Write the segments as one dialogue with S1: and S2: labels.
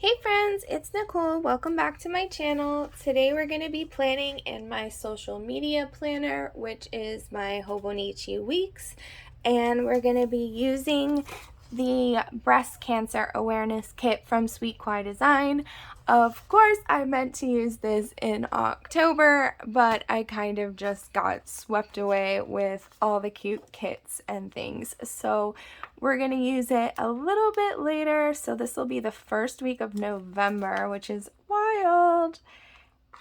S1: Hey friends, it's Nicole. Welcome back to my channel. Today we're going to be planning in my social media planner, which is my Hobonichi Weeks, and we're going to be using the breast cancer awareness kit from Sweet Kawaii Design. Of course, I meant to use this in October, but I kind of just got swept away with all the cute kits and things. So we're going to use it a little bit later. So this will be the first week of November, which is wild.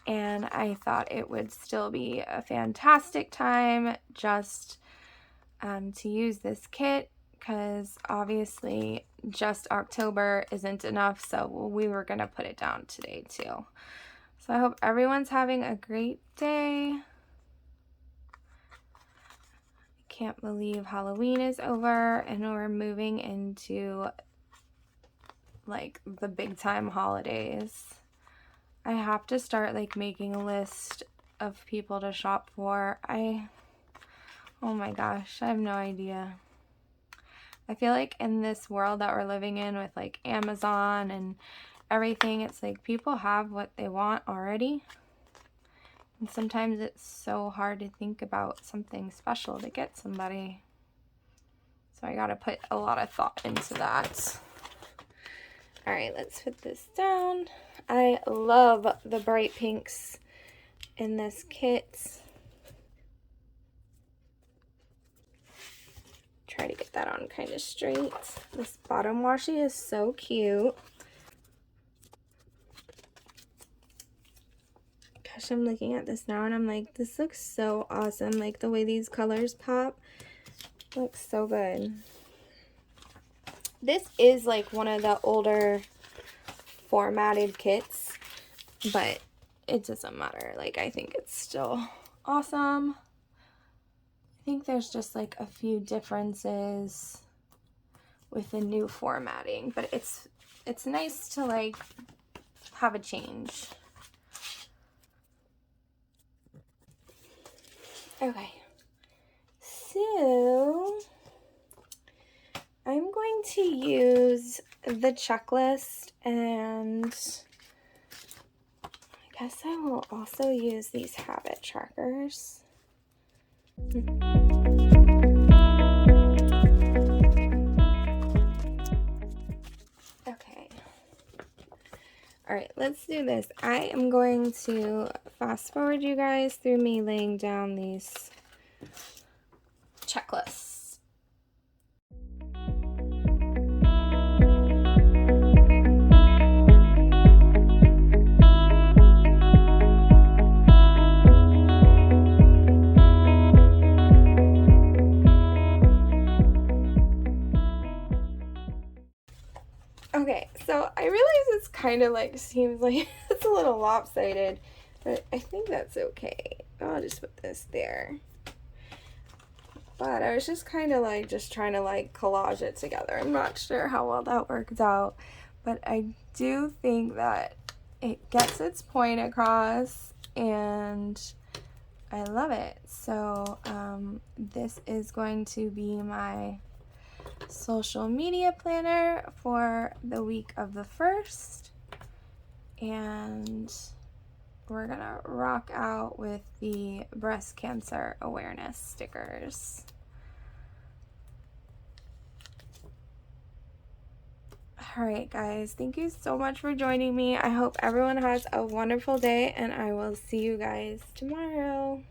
S1: And I thought it would still be a fantastic time just to use this kit, because obviously just October isn't enough, so we were gonna put it down today too. So I hope everyone's having a great day. I can't believe Halloween is over and we're moving into like the big time holidays. I have to start like making a list of people to shop for. Oh my gosh, I have no idea. I feel like in this world that we're living in with like Amazon and everything, it's like people have what they want already. And sometimes it's so hard to think about something special to get somebody. So I gotta put a lot of thought into that. Alright, let's put this down. I love the bright pinks in this kit. Try to get that on kind of straight. This bottom washi is so cute. Gosh, I'm looking at this now and I'm like, this looks so awesome. Like the way these colors pop looks so good. This is like one of the older formatted kits, but it doesn't matter. Like I think it's still awesome. I think there's just like a few differences with the new formatting, but it's nice to like have a change. Okay, so I'm going to use the checklist, and I guess I will also use these habit trackers. Okay. All right, let's do this. I am going to fast forward you guys through me laying down these checklists. Okay, so I realize it's kind of like seems like it's a little lopsided, but I think that's okay. I'll just put this there. But I was just kind of like just trying to like collage it together. I'm not sure how well that worked out, but I do think that it gets its point across and I love it. So this is going to be my social media planner for the week of the 1st, and we're gonna rock out with the breast cancer awareness stickers. Alright guys, thank you so much for joining me. I hope everyone has a wonderful day, and I will see you guys tomorrow.